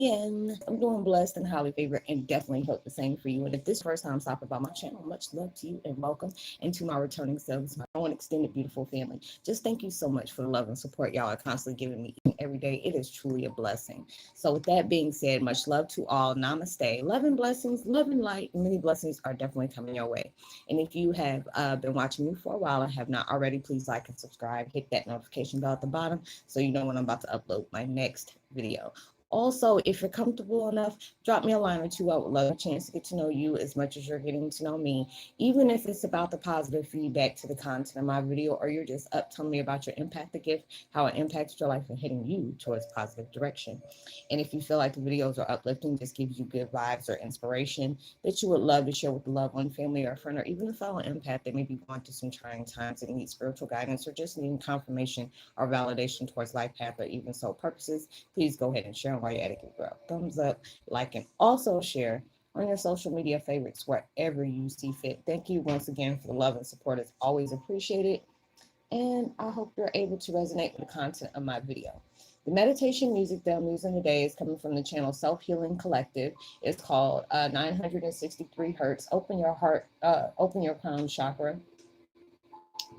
And I'm doing blessed and highly favored and definitely hope the same for you. And if this is your first time stopping by my channel, much love to you and welcome. And to my returning subs, my own extended beautiful family, just thank you so much for the love and support y'all are constantly giving me every day. It is truly a blessing. So with that being said, much love to all. Namaste. Love and blessings, love and light. Many blessings are definitely coming your way. And if you have been watching me for a while and have not already, please like and subscribe. Hit that notification bell at the bottom so you know when I'm about to upload my next video. Also, if you're comfortable enough, drop me a line or two. I would love a chance to get to know you as much as you're getting to know me, even if it's about the positive feedback to the content of my video, or you're just up telling me about your impact, the gift, how it impacts your life and hitting you towards positive direction. And if you feel like the videos are uplifting, just gives you good vibes or inspiration that you would love to share with a loved one, family, or a friend, or even a fellow empath that may be going through some trying times and need spiritual guidance or just needing confirmation or validation towards life path or even soul purposes, please go ahead and share them while you're at it. Give a thumbs up, like, and also share on your social media favorites wherever you see fit. Thank you once again for the love and support. It's always appreciated. And I hope you're able to resonate with the content of my video. The meditation music that I'm using today is coming from the channel Self Healing Collective. It's called 963 Hertz. Open your heart, open your crown chakra,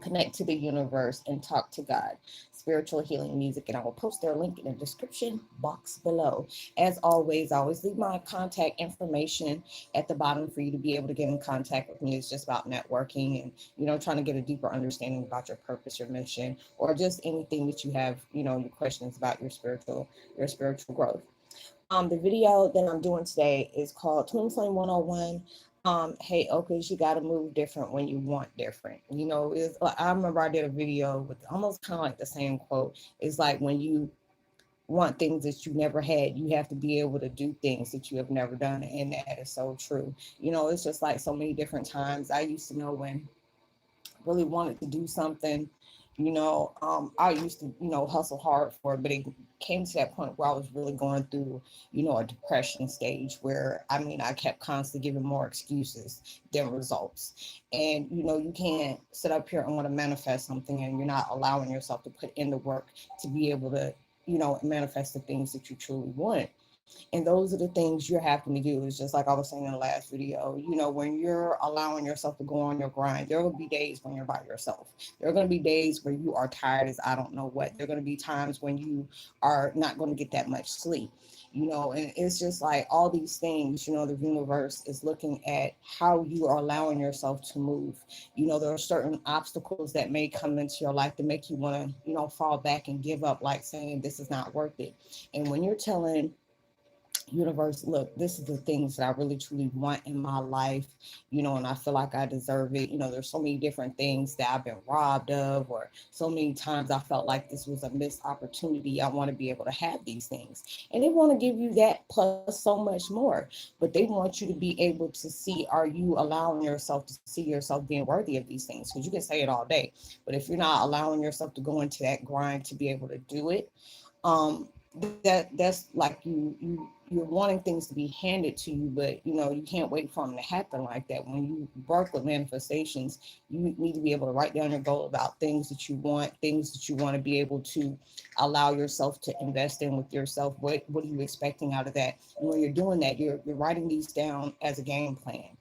connect to the universe, and talk to God. Spiritual healing music, and I will post their link in the description box below. As always, I always leave my contact information at the bottom for you to be able to get in contact with me. It's just about networking and trying to get a deeper understanding about your purpose, your mission, or just anything that you have, your questions about your spiritual growth. The video that I'm doing today is called Twin Flame 101. Heyokaz, you got to move different when you want different. I remember I did a video with almost kind of like the same quote. It's like when you want things that you never had, you have to be able to do things that you have never done. And that is so true. It's just like so many different times. I used to know when really wanted to do something, I used to, hustle hard for it, but it came to that point where I was really going through, a depression stage where, I kept constantly giving more excuses than results. And, you can't sit up here and want to manifest something and you're not allowing yourself to put in the work to be able to, manifest the things that you truly want. And those are the things you're having to do. It's just like I was saying in the last video, when you're allowing yourself to go on your grind, there will be days when you're by yourself. There are going to be days where you are tired as I don't know what. There are going to be times when you are not going to get that much sleep, and it's just like all these things, the universe is looking at how you are allowing yourself to move. There are certain obstacles that may come into your life that make you want to, fall back and give up, like saying this is not worth it. And when you're telling universe, look, this is the things that I really truly want in my life, and I feel like I deserve it. There's so many different things that I've been robbed of, or so many times I felt like this was a missed opportunity. I want to be able to have these things, and they want to give you that plus so much more, but they want you to be able to see, are you allowing yourself to see yourself being worthy of these things? Because you can say it all day, but if you're not allowing yourself to go into that grind to be able to do it, that's like you're wanting things to be handed to you, but you can't wait for them to happen like that. When you work with manifestations, you need to be able to write down your goal about things that you want, to be able to allow yourself to invest in with yourself. What are you expecting out of that? And when you're doing that, you're writing these down as a game plan,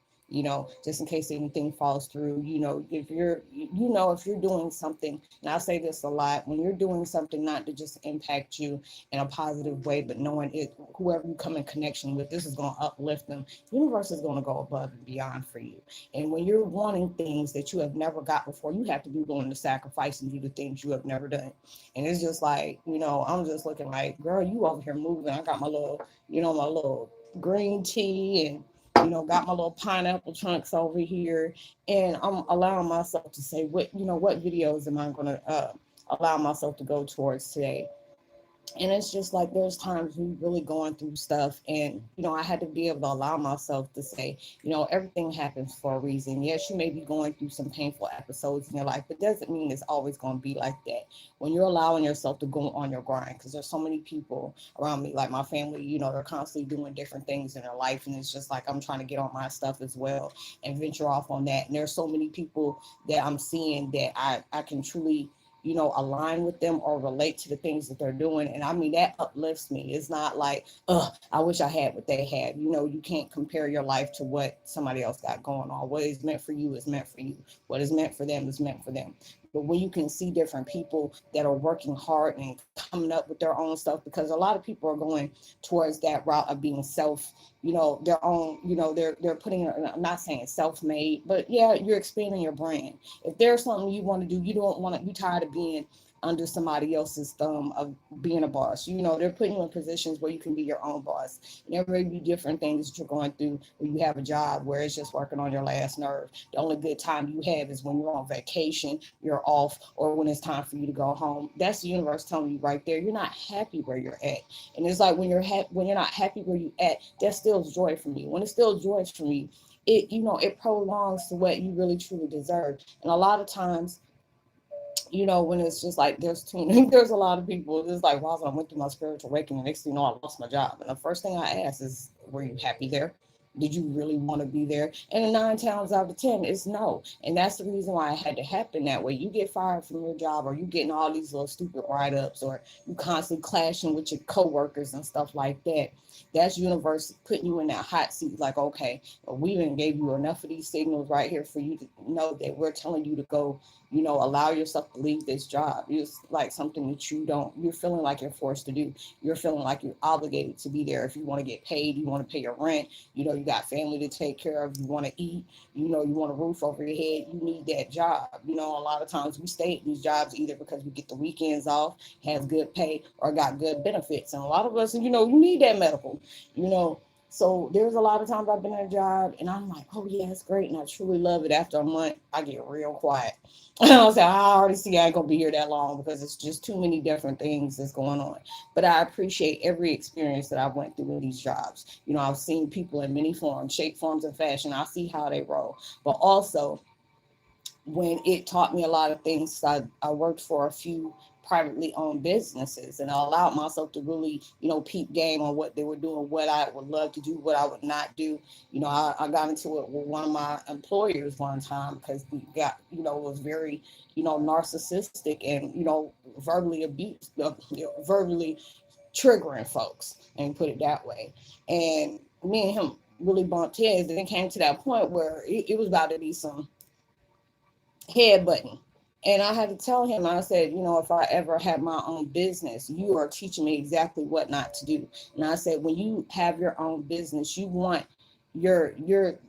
just in case anything falls through. If you're doing something, and I say this a lot, when you're doing something not to just impact you in a positive way, but knowing it, whoever you come in connection with, this is going to uplift them. The universe is going to go above and beyond for you. And when you're wanting things that you have never got before, you have to be willing to sacrifice and do the things you have never done. And it's just like, I'm just looking like, girl, you over here moving. I got my little green tea and got my little pineapple chunks over here, and I'm allowing myself to say, what videos am I going to allow myself to go towards today? And it's just like there's times we really going through stuff, and I had to be able to allow myself to say, everything happens for a reason. Yes, you may be going through some painful episodes in your life, but doesn't mean it's always going to be like that. When you're allowing yourself to go on your grind, because there's so many people around me, like my family, they're constantly doing different things in their life, and it's just like I'm trying to get on my stuff as well and venture off on that. And there's so many people that I'm seeing that I can truly align with them or relate to the things that they're doing. And I mean, that uplifts me. It's not like, I wish I had what they had. You can't compare your life to what somebody else got going on. What is meant for you is meant for you. What is meant for them is meant for them. But when you can see different people that are working hard and coming up with their own stuff, because a lot of people are going towards that route of being their own, they're putting, I'm not saying self-made, but yeah, you're expanding your brand. If there's something you want to do, you don't want to, you tired of being under somebody else's thumb of being a boss. They're putting you in positions where you can be your own boss. And there may be different things that you're going through when you have a job where it's just working on your last nerve. The only good time you have is when you're on vacation, you're off, or when it's time for you to go home. That's the universe telling you right there, you're not happy where you're at. And it's like when you're not happy where you at, that steals joy from you. When it steals joy from you, it prolongs to what you really truly deserve. And a lot of times, when it's just like there's a lot of people, it's like, wow, I went through my spiritual awakening. Next thing you know, I lost my job. And the first thing I ask is, were you happy there? Did you really want to be there? And 9 times out of 10, it's no. And that's the reason why it had to happen that way. You get fired from your job, or you getting all these little stupid write-ups, or you constantly clashing with your coworkers and stuff like that. That's universe putting you in that hot seat. Like, okay, well, we didn't gave you enough of these signals right here for you to know that we're telling you to go, allow yourself to leave this job. It's like something that you're feeling like you're forced to do. You're feeling like you're obligated to be there. If you want to get paid, you want to pay your rent, you got family to take care of, you want to eat, you want a roof over your head, you need that job. A lot of times we stay at these jobs either because we get the weekends off, has good pay, or got good benefits. And a lot of us, you need that medical, So there's a lot of times I've been in a job and I'm like, oh yeah, it's great. And I truly love it. After a month, I get real quiet. I was like, I already see I ain't gonna be here that long because it's just too many different things that's going on. But I appreciate every experience that I went through in these jobs. I've seen people in many forms, shape, forms, and fashion. I see how they roll. But also, when it taught me a lot of things, I worked for a few privately owned businesses, and I allowed myself to really, peep game on what they were doing, what I would love to do, what I would not do. I got into it with one of my employers one time because we got, was very, narcissistic and, verbally abused, verbally triggering folks, and put it that way. And me and him really bumped heads, and it came to that point where it was about to be some headbutting. And I had to tell him, I said, if I ever had my own business, you are teaching me exactly what not to do. And I said, when you have your own business, you want you're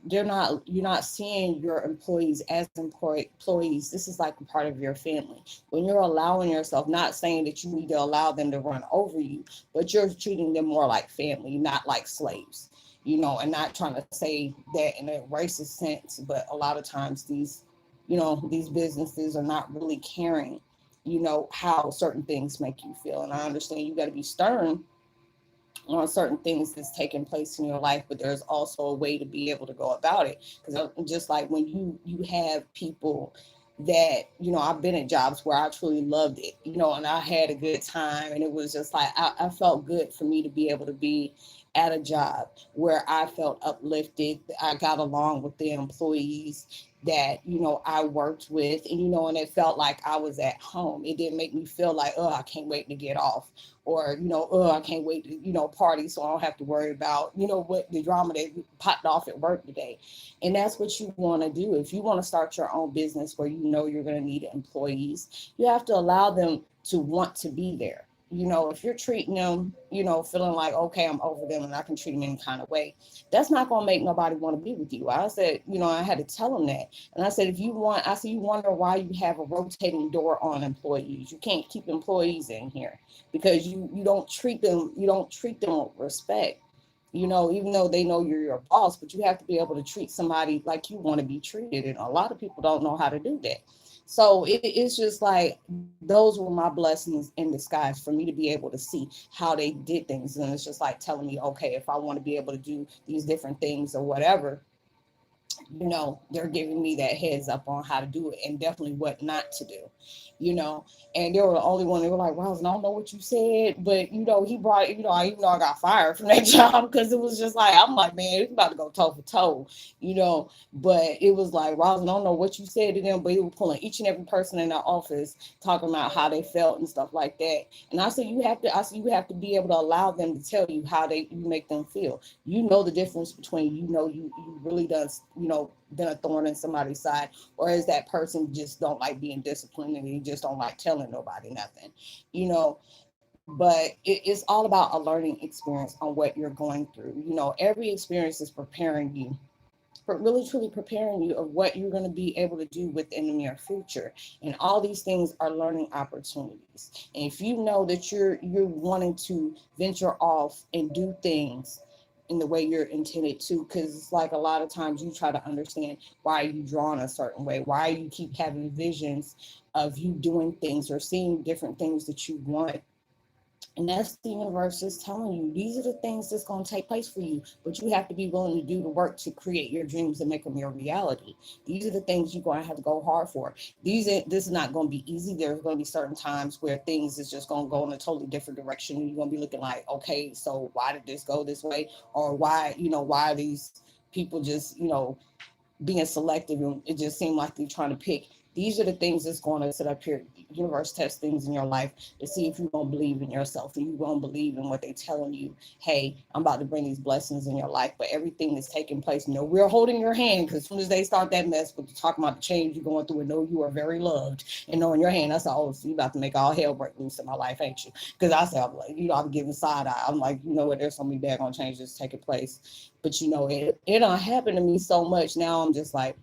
not seeing your employees as employees. This is like a part of your family. When you're allowing yourself, not saying that you need to allow them to run over you, but you're treating them more like family, not like slaves. And not trying to say that in a racist sense, but a lot of times these businesses are not really caring, how certain things make you feel. And I understand you got to be stern on certain things that's taking place in your life, but there's also a way to be able to go about it. Because just like when you have people that, I've been at jobs where I truly loved it, and I had a good time, and it was just like I felt good for me to be able to be at a job where I felt uplifted. I got along with the employees that I worked with, and and it felt like I was at home. It didn't make me feel like, oh, I can't wait to get off, or oh, I can't wait to party so I don't have to worry about what the drama that popped off at work today. And that's what you want to do. If you want to start your own business where you're going to need employees, you have to allow them to want to be there. If you're treating them, feeling like, okay, I'm over them and I can treat them any kind of way, that's not going to make nobody want to be with you. I said, I had to tell them that. And I said, if you want, I said, you wonder why you have a rotating door on employees. You can't keep employees in here because you don't treat them with respect. Even though they know you're your boss, but you have to be able to treat somebody like you want to be treated. And a lot of people don't know how to do that. So it's just like those were my blessings in disguise for me to be able to see how they did things. And it's just like telling me, okay, if I want to be able to do these different things or whatever, they're giving me that heads up on how to do it and definitely what not to do, you know. And they were the only one. They were like, Roslyn, I don't know what you said, but he brought, I got fired from that job because it was just like, I'm like, man, it's about to go toe for toe, you know. But it was like, Roslyn, I don't know what you said to them, but he was pulling each and every person in our office, talking about how they felt and stuff like that. And you have to be able to allow them to tell you how you make them feel. You know the difference between, you really does, been a thorn in somebody's side, or is that person just don't like being disciplined and you just don't like telling nobody nothing, you know. But it's all about a learning experience on what you're going through. Every experience is preparing you, but really truly preparing you of what you're going to be able to do within the near future. And all these things are learning opportunities. And if you know that you're wanting to venture off and do things in the way you're intended to, because it's like a lot of times you try to understand why are you drawn a certain way, why you keep having visions of you doing things or seeing different things that you want. And that's the universe just telling you these are the things that's going to take place for you. But you have to be willing to do the work to create your dreams and make them your reality. These are the things you're going to have to go hard for. This is not going to be easy. There's going to be certain times where things is just going to go in a totally different direction. You're going to be looking like, okay, so why did this go this way? Or why are these people just, being selective, and it just seemed like they're trying to pick. These are the things that's going to sit up here. Universe test things in your life to see if you won't believe in yourself and you won't believe in what they're telling you. Hey, I'm about to bring these blessings in your life, but everything that's taking place, we're holding your hand, because as soon as they start that mess with talking about the change you're going through and know you are very loved and knowing your hand, that's all. So you about to make all hell break loose in my life, ain't you? Because I said, I'm like, I'm giving side eye. I'm like, what? There's so many daggone changes taking place, but it don't happen to me so much now. I'm just like,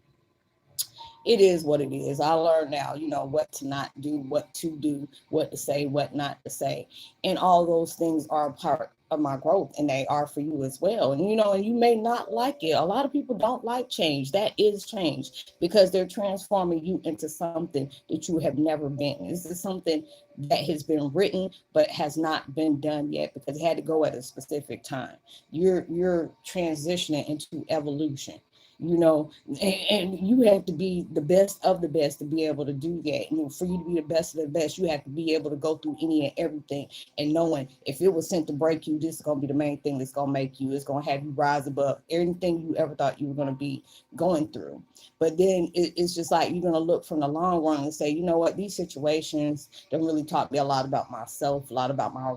it is what it is. I learned now, what to not do, what to do, what to say, what not to say. And all those things are a part of my growth, and they are for you as well. And you may not like it. A lot of people don't like change. That is change, because they're transforming you into something that you have never been. This is something that has been written but has not been done yet, because it had to go at a specific time. You're transitioning into evolution, and you have to be the best of the best to be able to do that. For you to be the best of the best, you have to be able to go through any and everything, and knowing if it was sent to break you, this is going to be the main thing that's going to make you. It's going to have you rise above anything you ever thought you were going to be going through. But then it's just like you're going to look from the long run and say, you know what, these situations don't really taught me a lot about myself, a lot about my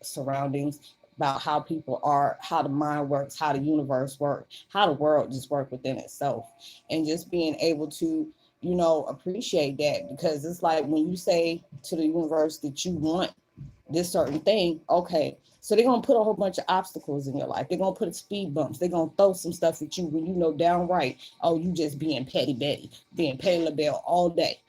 surroundings, about how people are, how the mind works, how the universe works, how the world just works within itself. And just being able to, appreciate that, because it's like when you say to the universe that you want this certain thing, okay, so they're going to put a whole bunch of obstacles in your life. They're going to put speed bumps. They're going to throw some stuff at you when you know downright, oh, you just being petty Betty, being petty LaBelle all day.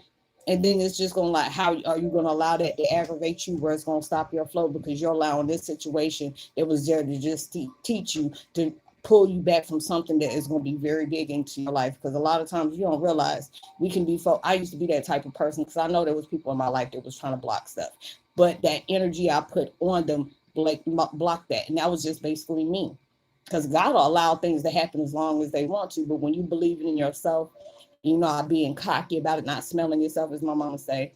And then it's just going to like, how are you going to allow that to aggravate you, where it's going to stop your flow, because you're allowing this situation that was there to just teach you, to pull you back from something that is going to be very big into your life. Because a lot of times you don't realize we can be, I used to be that type of person, because I know there was people in my life that was trying to block stuff, but that energy I put on them block that. And that was just basically me, because God will allow things to happen as long as they want to. But when you believe in yourself, being cocky about it, not smelling yourself, as my mama say,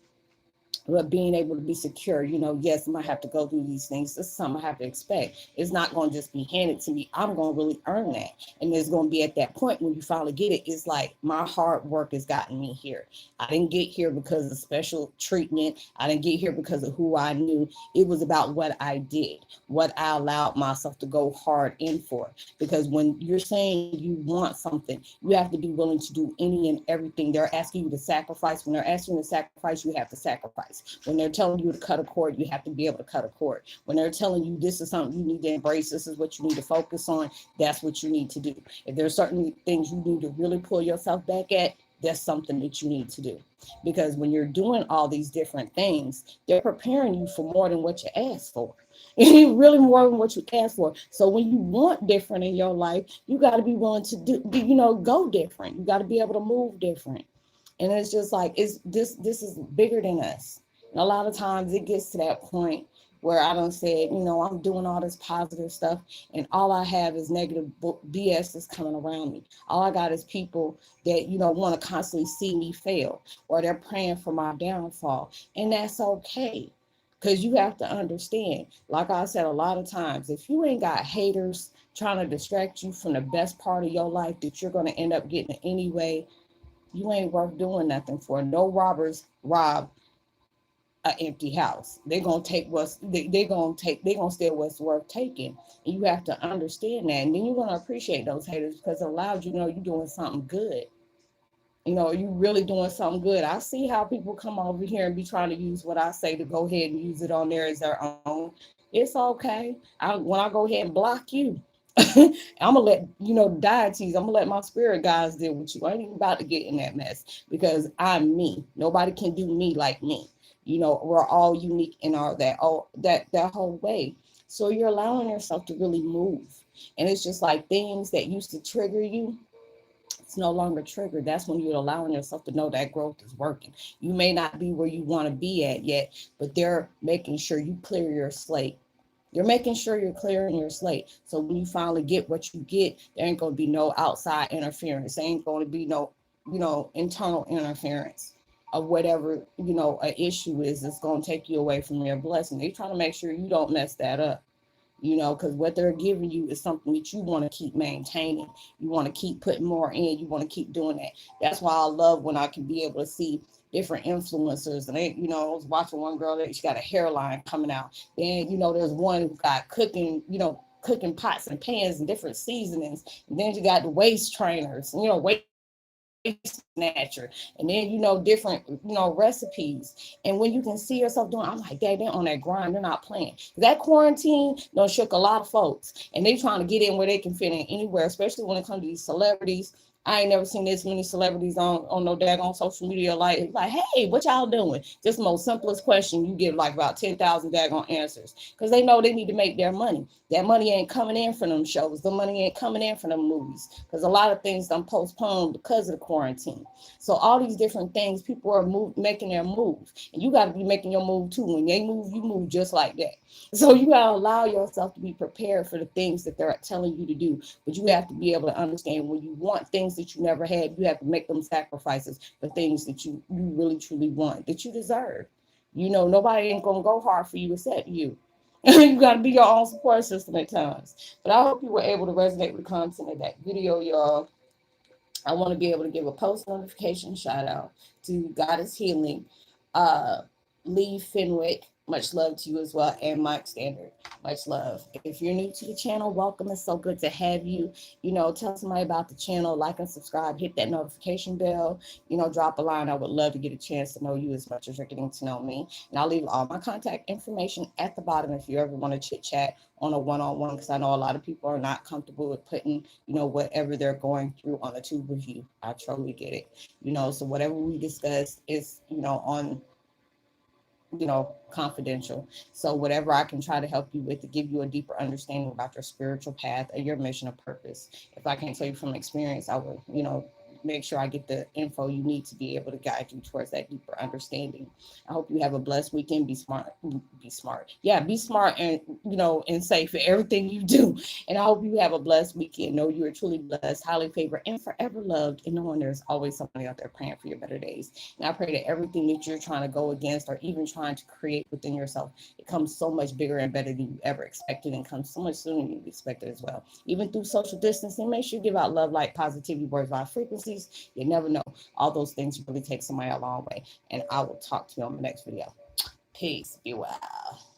but being able to be secure, yes, I might have to go through these things. This is something I have to expect. It's not going to just be handed to me. I'm going to really earn that. And there's going to be at that point when you finally get it, it's like my hard work has gotten me here. I didn't get here because of special treatment. I didn't get here because of who I knew. It was about what I did, what I allowed myself to go hard in for. Because when you're saying you want something, you have to be willing to do any and everything. They're asking you to sacrifice. When they're asking you to sacrifice, you have to sacrifice. When they're telling you to cut a cord, you have to be able to cut a cord. When they're telling you this is something you need to embrace, this is what you need to focus on, that's what you need to do. If there's certain things you need to really pull yourself back at, that's something that you need to do. Because when you're doing all these different things, they're preparing you for more than what you asked for. Really more than what you asked for. So when you want different in your life, you got to be willing to go different. You got to be able to move different. And it's just like, this is bigger than us. And a lot of times it gets to that point where I done said, I'm doing all this positive stuff, and all I have is negative BS that's coming around me. All I got is people that, want to constantly see me fail, or they're praying for my downfall. And that's okay. Because you have to understand, like I said a lot of times, if you ain't got haters trying to distract you from the best part of your life that you're going to end up getting anyway, you ain't worth doing nothing for. No robbers rob an empty house. They're gonna take they're gonna steal what's worth taking. And you have to understand that. And then you're gonna appreciate those haters because it allows you to know you're doing something good. You really doing something good. I see how people come over here and be trying to use what I say to go ahead and use it on there as their own. It's okay. When I go ahead and block you, I'm gonna let deities. I'm gonna let my spirit guides deal with you. I ain't even about to get in that mess because I'm me. Nobody can do me like me. We're all unique in our that whole way. So you're allowing yourself to really move, and it's just like things that used to trigger you, it's no longer triggered. That's when you're allowing yourself to know that growth is working. You may not be where you want to be at yet, but they're making sure you clear your slate. You're making sure you're clearing your slate. So when you finally get what you get, there ain't going to be no outside interference. There ain't going to be no, internal interference of whatever, an issue is that's going to take you away from your blessing. They're trying to make sure you don't mess that up, because what they're giving you is something that you want to keep maintaining. You want to keep putting more in. You want to keep doing that. That's why I love when I can be able to see different influencers. And I was watching one girl that she got a hairline coming out. Then, there's one who got cooking pots and pans and different seasonings. And then you got the waist trainers, waist snatcher, and then different recipes. And when you can see yourself doing, I'm like, Dad, they're on that grind, they're not playing. That quarantine done shook a lot of folks, and they trying to get in where they can fit in anywhere, especially when it comes to these celebrities. I ain't never seen this many celebrities on no daggone social media. Like, hey, what y'all doing? Just the most simplest question, you get like about 10,000 daggone answers, because they know they need to make their money. That money ain't coming in from them shows. The money ain't coming in from them movies, because a lot of things done postponed because of the quarantine. So all these different things, people are making their move, and you got to be making your move too. When they move, you move just like that. So you got to allow yourself to be prepared for the things that they're telling you to do. But you have to be able to understand, when you want things that you never had, you have to make them sacrifices for things that you really truly want, that you deserve. Nobody ain't gonna go hard for you except you. You got to be your own support system at times. But I hope you were able to resonate with the content of that video, y'all. I want to be able to give a post notification shout out to Goddess Healing, uh, Lee Fenwick. Much love to you as well, and Mike Standard. Much love. If you're new to the channel, welcome. It's so good to have you. Tell somebody about the channel, like and subscribe, hit that notification bell. Drop a line. I would love to get a chance to know you as much as you're getting to know me. And I'll leave all my contact information at the bottom if you ever want to chit chat on a one-on-one, because I know a lot of people are not comfortable with putting, whatever they're going through on a tube review. I totally get it. So whatever we discuss is, on confidential. So whatever I can try to help you with to give you a deeper understanding about your spiritual path or your mission or purpose. If I can't tell you from experience, I will, make sure I get the info you need to be able to guide you towards that deeper understanding. I hope you have a blessed weekend. Be smart. Be smart. Yeah, be smart and, and safe in everything you do. And I hope you have a blessed weekend. Know you are truly blessed, highly favored, and forever loved. And knowing there's always somebody out there praying for your better days. And I pray that everything that you're trying to go against or even trying to create within yourself, it comes so much bigger and better than you ever expected, and comes so much sooner than you expected as well. Even through social distancing, make sure you give out love, light, positivity, words, vibe, frequencies. You never know. All those things really take somebody a long way. And I will talk to you on the next video. Peace. Be well.